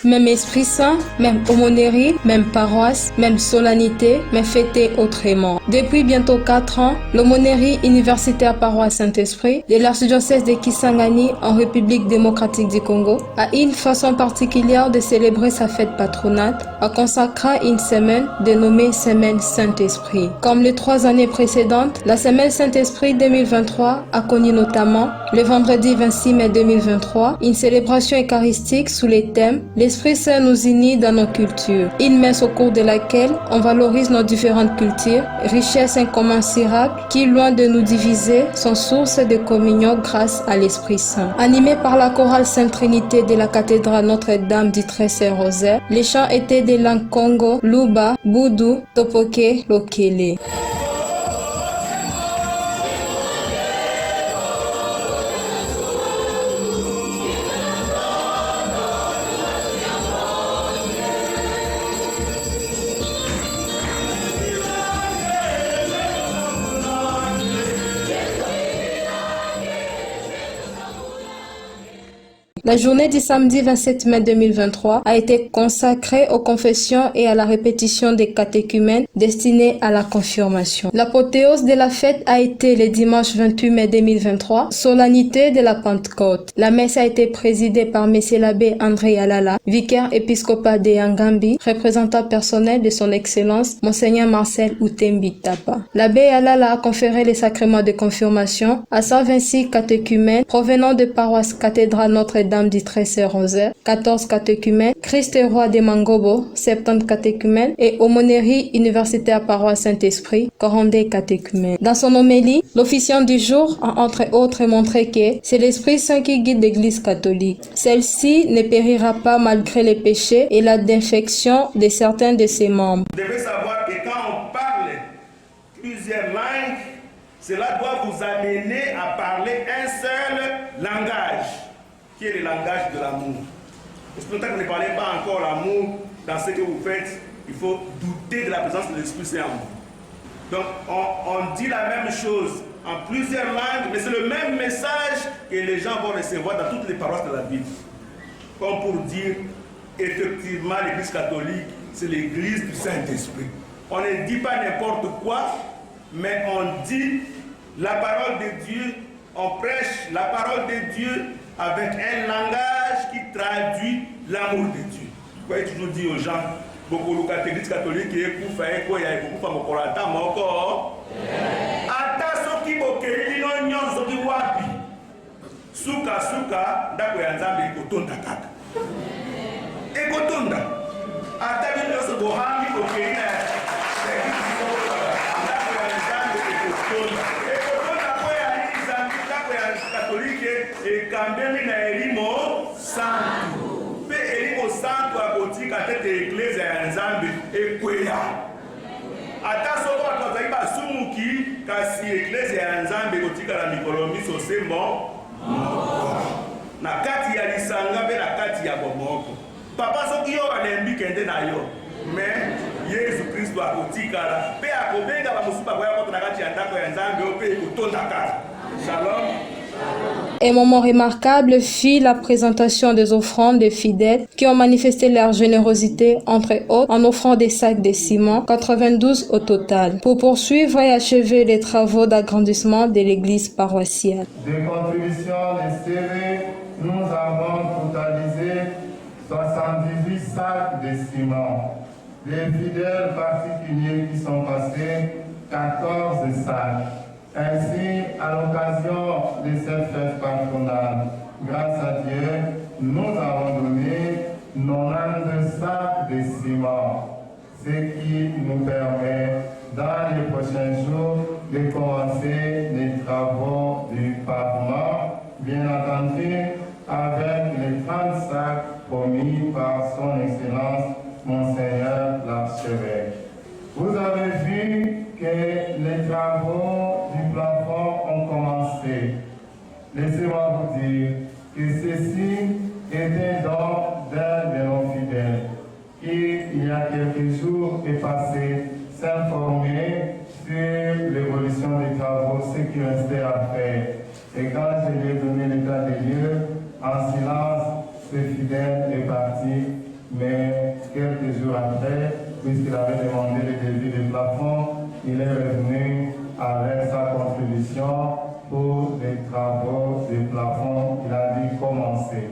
Même Esprit Saint, même aumônerie, même paroisse, même solennité, mais fêtée autrement. Depuis bientôt 4 ans, l'aumônerie universitaire paroisse Saint-Esprit de l'archidiocèse de Kisangani en République démocratique du Congo a une façon particulière de célébrer sa fête patronale en consacrant une semaine dénommée Semaine Saint-Esprit. Comme les 3 années précédentes, la Semaine Saint-Esprit 2023 a connu notamment le vendredi 26 mai 2023 une célébration eucharistique sous les thèmes « L'Esprit Saint nous unit dans nos cultures », une messe au cours de laquelle on valorise nos différentes cultures, richesses incommensurables qui, loin de nous diviser, sont source de communion grâce à l'Esprit Saint. Animé par la chorale Sainte Trinité de la cathédrale Notre-Dame du Très-Saint-Rosaire, les chants étaient des langues Congo, Luba, Boudou, Topoke, Lokele. La journée du samedi 27 mai 2023 a été consacrée aux confessions et à la répétition des catéchumènes destinés à la confirmation. L'apothéose de la fête a été le dimanche 28 mai 2023, solennité de la Pentecôte. La messe a été présidée par Messieurs l'abbé André Alala, vicaire épiscopat de Yangambi, représentant personnel de son Excellence Monseigneur Marcel Outembi Tapa. L'abbé Alala a conféré les sacrements de confirmation à 126 catéchumènes provenant de paroisses cathédrale Notre-Dame du Très-Saint-Rosaire, 14 catéchumènes, Christ est roi des Mangobo, 70 catéchumènes et aumônerie universitaire paroisse Saint-Esprit, 42 catéchumènes. Dans son homélie, l'officiant du jour a entre autres montré que c'est l'Esprit Saint qui guide l'Église catholique. Celle-ci ne périra pas malgré les péchés et la défection de certains de ses membres. Vous devez savoir que quand on parle plusieurs langues, cela doit vous amener à parler un seul langage, qui est le langage de l'amour. Parce que tant que vous ne parlez pas encore l'amour dans ce que vous faites, il faut douter de la présence de l'Esprit Saint en vous. Donc on dit la même chose en plusieurs langues, mais c'est le même message que les gens vont recevoir dans toutes les paroisses de la Bible. Comme pour dire, effectivement, l'Église catholique, c'est l'Église du Saint-Esprit. On ne dit pas n'importe quoi, mais on dit la parole de Dieu, on prêche la parole de Dieu avec un langage qui traduit l'amour de Dieu. Vous voyez, toujours dire aux gens, beaucoup de l'Église catholique qui est pour faire quoi, il y a beaucoup de mokolata, mais encore. Ata soki bokeli no nyonso ki wapi. Suka suka ndako ya Nzambe ekotonda kaka. Ekotonda. Ata bi nyonso bohambi bokeli na ndako ya Nzambe ekotonda. Ekotonda kwa ya Nzambe ndako ya katolike ekambemi na elimo santu. Pe elimo santu akotika tete eklezia ya Nzambe ekweya. Ata soko atozali basumuki kasi eklezia ya Nzambe kotika na mikolo miso sembo na kati ya lisanga pe na kati ya bomoko. Papa soki yo alembi kende na yo, mais Yesu Kristo akotikala pe akobenga bamusuba kwa yako na kati ya ndako ya Nzambe pe kotonda kaka. Shalom. Un moment remarquable fut la présentation des offrandes des fidèles qui ont manifesté leur générosité, entre autres, en offrant des sacs de ciment, 92 au total, pour poursuivre et achever les travaux d'agrandissement de l'église paroissiale. Des contributions lestées, nous avons totalisé 78 sacs de ciment. Les fidèles particuliers qui sont passés, 14 sacs. Ainsi, à l'occasion de cette fête patronale, grâce à Dieu, nous avons donné 92 sacs de ciment, ce qui nous permet, dans les prochains jours, de commencer les travaux du pavement, bien entendu, avec les 30 sacs promis par son Excellence, Monseigneur l'archevêque. Vous avez vu que les travaux du plafond ont commencé. Laissez-moi vous dire que ceci était donc d'un de nos fidèles qui, il y a quelques jours, est passé s'informer sur l'évolution des travaux, ce qui restait à faire. Et quand je lui ai donné l'état des lieux, en silence, ce fidèle est parti mais quelques jours après, puisqu'il avait demandé le devis des plafonds, il est revenu avec sa contribution pour les travaux des plafonds. Il a dû commencer.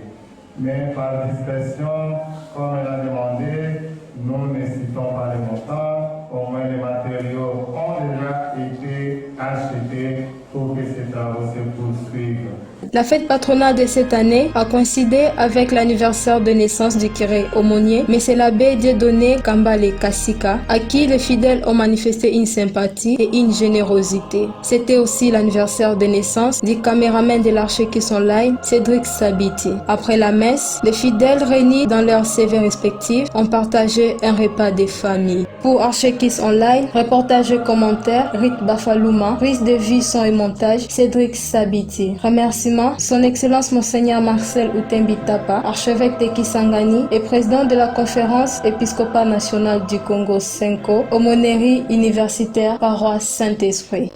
Mais par discrétion, comme il a demandé, nous ne citons pas les montants, au moins les matériaux ont déjà été achetés pour que ces travaux se poursuivent. La fête patronale de cette année a coïncidé avec l'anniversaire de naissance du curé aumônier, mais c'est l'abbé Dieudonné Kambale Kassika, à qui les fidèles ont manifesté une sympathie et une générosité. C'était aussi l'anniversaire de naissance du caméraman de l'Archekis Online, Cédric Sabiti. Après la messe, les fidèles réunis dans leurs CV respectifs ont partagé un repas des familles. Pour Archekis Online, reportage et commentaires, Rit Bafalouma, prise de vue, son et montage, Cédric Sabiti. Remerciements, Son Excellence Monseigneur Marcel Outembitapa, archevêque de Kisangani et président de la Conférence épiscopale nationale du Congo, Senko, aumônerie universitaire, paroisse Saint-Esprit.